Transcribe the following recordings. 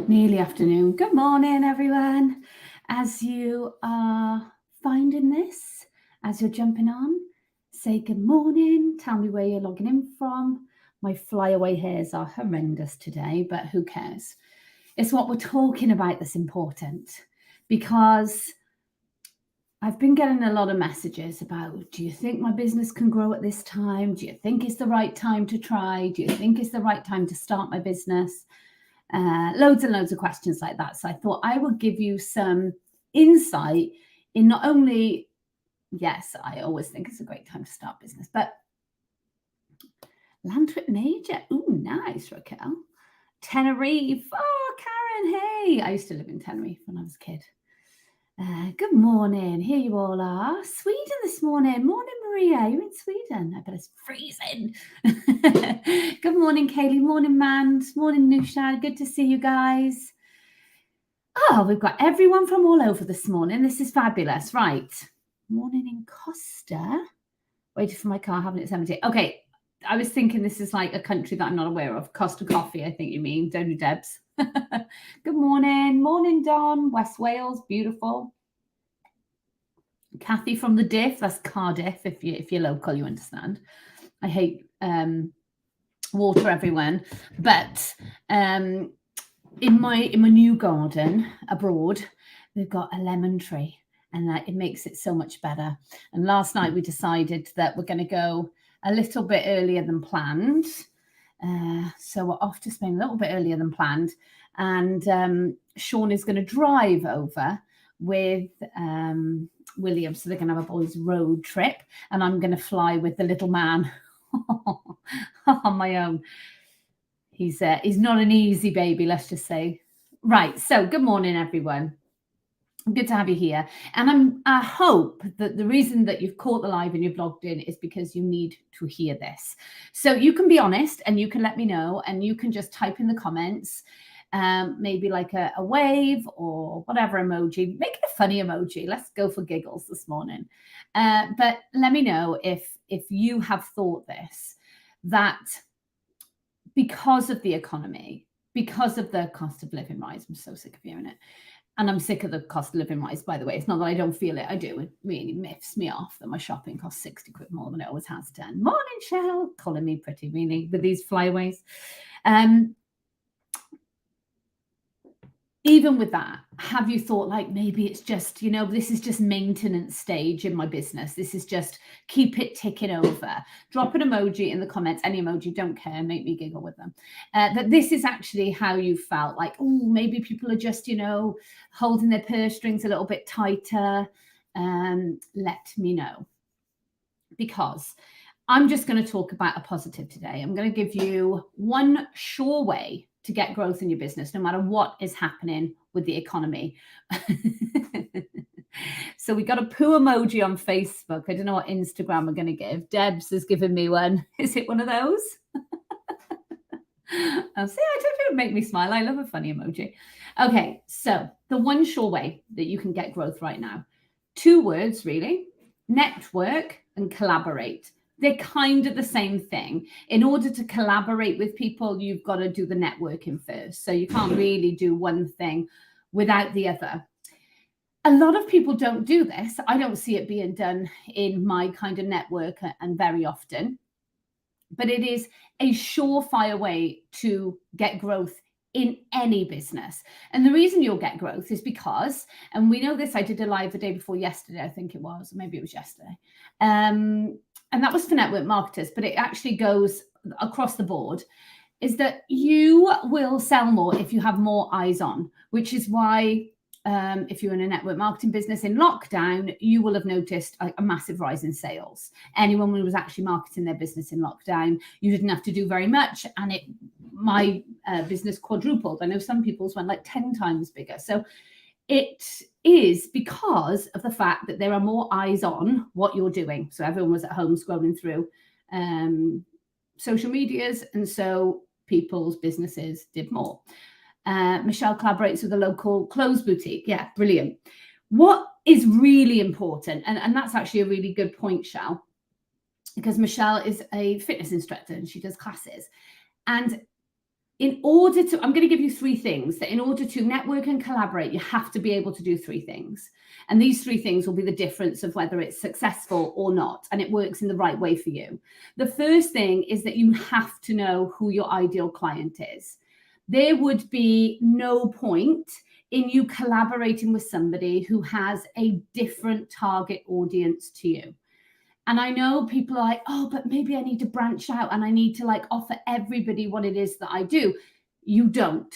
nearly afternoon. Good morning, everyone. As you are finding this, as you're jumping on, say good morning. Tell me where you're logging in from. My flyaway hairs are horrendous today, but who cares? It's what we're talking about that's important, because I've been getting a lot of messages about, do you think my business can grow at this time? Do you think it's the right time to try? Do you think it's the right time to start my business? Loads and loads of questions like that. So I thought I would give you some insight in not only, yes, I always think it's a great time to start business, but land trip major. Ooh, nice, Raquel. Tenerife. Oh, Karen, hey. I used to live in Tenerife when I was a kid. Good morning. Here you all are. Sweden this morning. Morning, Maria. You're in Sweden. I bet it's freezing. Good morning, Kaylee. Morning, Mand. Morning, Nusha. Good to see you guys. Oh, we've got everyone from all over this morning. This is fabulous. Right. Morning in Costa. Waiting for my car, having it 70. Okay. I was thinking this is like a country that I'm not aware of. Costa Coffee, I think you mean. Don't you, Debs? Good morning. Morning, Don. West Wales. Beautiful. Kathy from the Diff. That's Cardiff. If you're local, you understand. I hate water, everyone. But in my new garden abroad, we've got a lemon tree, and it makes it so much better. And last night we decided that we're going to go a little bit earlier than planned. So we're off to Spain a little bit earlier than planned. And Sean is going to drive over with William. So they're going to have a boys' road trip. And I'm going to fly with the little man on my own. He's not an easy baby, let's just say. Right. So good morning, everyone. Good to have you here. And I hope that the reason that you've caught the live and you've logged in is because you need to hear this. So you can be honest and you can let me know, and you can just type in the comments, maybe like a wave or whatever emoji. Make it a funny emoji. Let's go for giggles this morning. But let me know if you have thought this, that because of the economy, because of the cost of living rise, I'm so sick of hearing it. And I'm sick of the cost of living rise, by the way. It's not that I don't feel it. I do. It really miffs me off that my shopping costs 60 quid more than it always has done. Morning, Shell. Calling me pretty, really, with these flyaways. Even with that, have you thought like maybe it's just, this is just maintenance stage in my business. This is just keep it ticking over. Drop an emoji in the comments, any emoji, don't care, make me giggle with them. That this is actually how you felt like, oh, maybe people are just, holding their purse strings a little bit tighter. Let me know. Because I'm just going to talk about a positive today. I'm going to give you one sure way to get growth in your business, no matter what is happening with the economy. So we got a poo emoji on Facebook. I don't know what Instagram we're going to give. Debs has given me one. Is it one of those? I'll say, I don't know, it make me smile. I love a funny emoji. Okay, so the one sure way that you can get growth right now. 2 words, really. Network and collaborate. They're kind of the same thing. In order to collaborate with people, you've got to do the networking first. So you can't really do one thing without the other. A lot of people don't do this. I don't see it being done in my kind of network and very often. But it is a surefire way to get growth in any business. And the reason you'll get growth is because, and we know this, I did a live the day before yesterday, I think it was, maybe it was yesterday. And that was for network marketers, but it actually goes across the board, is that you will sell more if you have more eyes on, which is why if you're in a network marketing business in lockdown, you will have noticed a massive rise in sales. Anyone who was actually marketing their business in lockdown, you didn't have to do very much. And my business quadrupled. I know some people's went like 10 times bigger. So it is because of the fact that there are more eyes on what you're doing. So everyone was at home scrolling through social medias. And so people's businesses did more. Michelle collaborates with a local clothes boutique. Yeah, brilliant. What is really important, and that's actually a really good point, Shell, because Michelle is a fitness instructor and she does classes. And in order to, I'm going to give you three things that in order to network and collaborate, you have to be able to do three things. And these three things will be the difference of whether it's successful or not, and it works in the right way for you. The first thing is that you have to know who your ideal client is. There would be no point in you collaborating with somebody who has a different target audience to you. And I know people are like, oh, but maybe I need to branch out and I need to like offer everybody what it is that I do. You don't.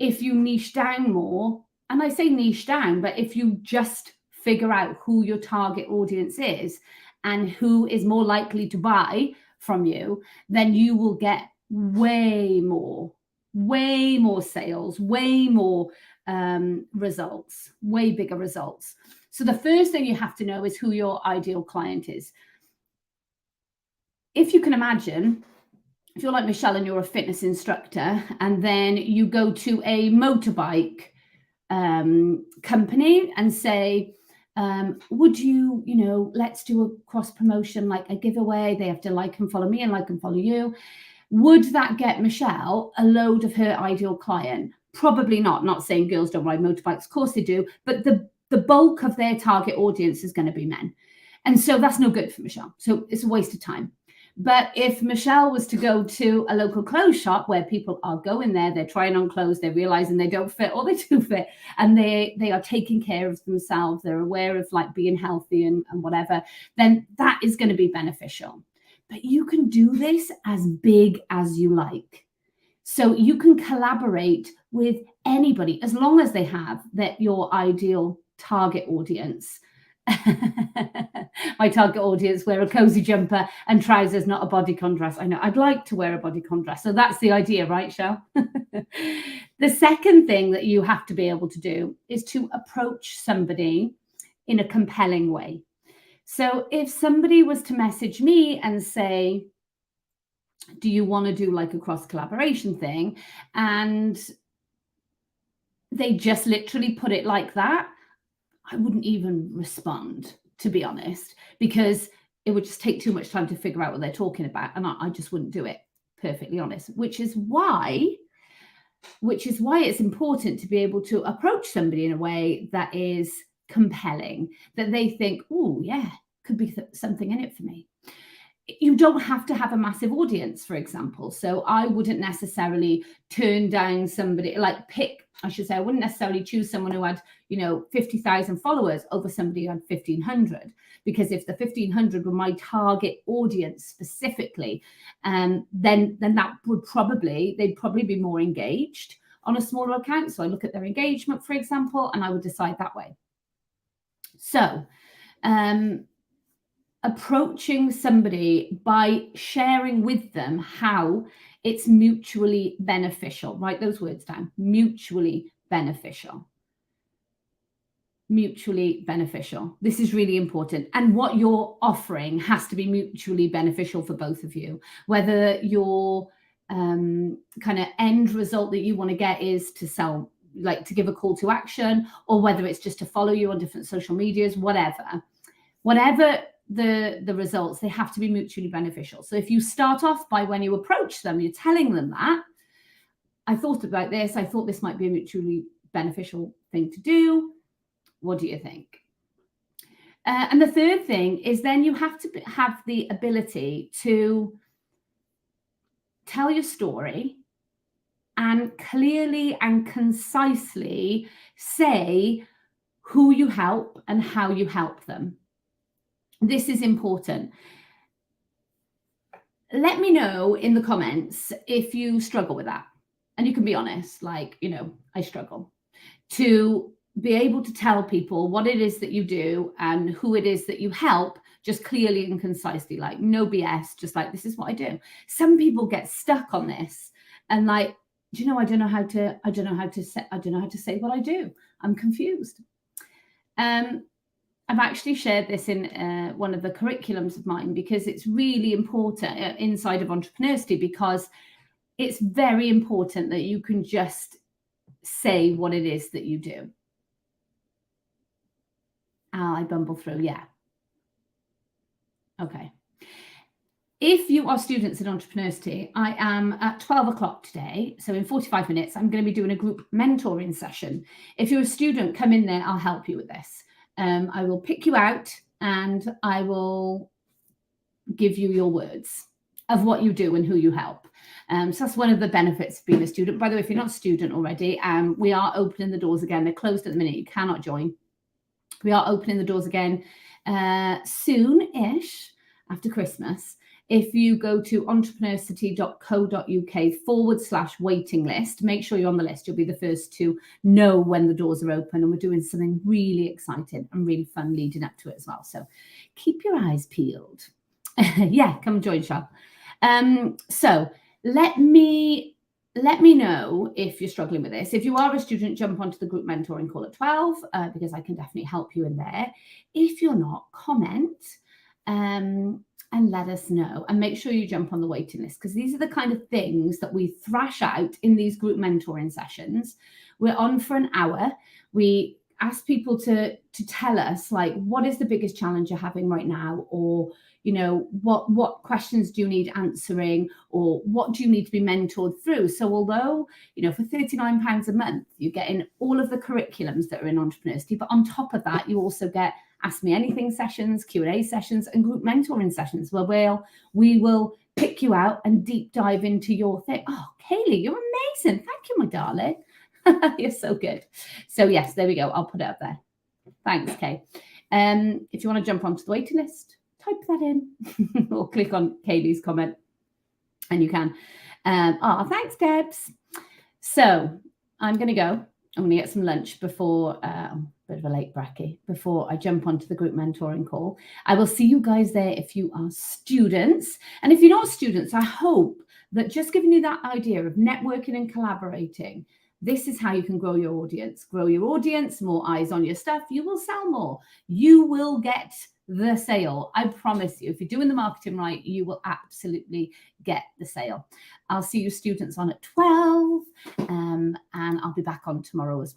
If you niche down more, and I say niche down, but if you just figure out who your target audience is and who is more likely to buy from you, then you will get way more sales, way more results, way bigger results. So the first thing you have to know is who your ideal client is. If you can imagine, if you're like Michelle and you're a fitness instructor, and then you go to a motorbike company and say, would you, let's do a cross promotion, like a giveaway. They have to like and follow me and like and follow you. Would that get Michelle a load of her ideal client? Probably not. Not saying girls don't ride motorbikes. Of course they do. But the bulk of their target audience is going to be men. And so that's no good for Michelle. So it's a waste of time. But if Michelle was to go to a local clothes shop where people are going there, they're trying on clothes, they're realizing they don't fit or they do fit, and they are taking care of themselves, they're aware of like being healthy and whatever, then that is going to be beneficial. But you can do this as big as you like. So you can collaborate with anybody as long as they have your ideal target audience. My target audience wear a cozy jumper and trousers, not a bodycon dress. I know I'd like to wear a bodycon dress. So that's the idea, right, Shell? The second thing that you have to be able to do is to approach somebody in a compelling way. So if somebody was to message me and say, do you want to do like a cross collaboration thing? And they just literally put it like that, I wouldn't even respond, to be honest, because it would just take too much time to figure out what they're talking about. And I just wouldn't do it, perfectly honest, which is why it's important to be able to approach somebody in a way that is compelling, that they think, oh, yeah, could be something in it for me. You don't have to have a massive audience, for example. So I wouldn't necessarily turn down somebody, I wouldn't necessarily choose someone who had, 50,000 followers over somebody who had 1,500. Because if the 1,500 were my target audience specifically, then that would they'd probably be more engaged on a smaller account. So I look at their engagement, for example, and I would decide that way. So, approaching somebody by sharing with them how it's mutually beneficial. Write those words down. Mutually beneficial. Mutually beneficial. This is really important. And what you're offering has to be mutually beneficial for both of you. Whether your kind of end result that you want to get is to sell, like to give a call to action, or whether it's just to follow you on different social medias, whatever the results, they have to be mutually beneficial. So if you start off by, when you approach them, you're telling them that I thought about this, I thought this might be a mutually beneficial thing to do. What do you think? And the third thing is then you have to have the ability to tell your story and clearly and concisely say who you help and how you help them. This is important. Let me know in the comments if you struggle with that. And you can be honest, like, I struggle to be able to tell people what it is that you do and who it is that you help, just clearly and concisely, like no BS, just like, this is what I do. Some people get stuck on this and like, I don't know how to say what I do. I'm confused. I've actually shared this in one of the curriculums of mine because it's really important inside of Entrepreneurship, because it's very important that you can just say what it is that you do. I bumble through. Yeah. Okay. If you are students in Entrepreneurity, I am at 12 o'clock today. So in 45 minutes, I'm going to be doing a group mentoring session. If you're a student, come in there. I'll help you with this. I will pick you out and I will give you your words of what you do and who you help. So that's one of the benefits of being a student. By the way, if you're not a student already, we are opening the doors again. They're closed at the minute. You cannot join. We are opening the doors again soon-ish after Christmas. If you go to entrepreneurcity.co.uk/waiting list, make sure you're on the list. You'll be the first to know when the doors are open. And we're doing something really exciting and really fun leading up to it as well. So keep your eyes peeled. Yeah, come join, Shab. So let me know if you're struggling with this. If you are a student, jump onto the group mentoring call at 12 because I can definitely help you in there. If you're not, comment and let us know. And make sure you jump on the waiting list because these are the kind of things that we thrash out in these group mentoring sessions. We're on for an hour. We ask people to tell us, like, what is the biggest challenge you're having right now? Or what questions do you need answering, or what do you need to be mentored through? So although, for £39 a month, you're getting all of the curriculums that are in Entrepreneurity, but on top of that, you also get Ask Me Anything sessions, Q&A sessions, and group mentoring sessions where we will pick you out and deep dive into your thing. Oh, Kaylee, you're amazing. Thank you, my darling. You're so good. So yes, there we go. I'll put it up there. Thanks, Kay. If you want to jump onto the waiting list, type that in or click on Kaylee's comment and you can. Thanks, Debs. So I'm going to go. I'm going to get some lunch before, bit of a late brekkie, before I jump onto the group mentoring call. I will see you guys there if you are students. And if you're not students, I hope that just giving you that idea of networking and collaborating, this is how you can grow your audience. Grow your audience, more eyes on your stuff. You will sell more. You will get the sale. I promise you, if you're doing the marketing right, you will absolutely get the sale. I'll see you students on at 12 and I'll be back on tomorrow as well.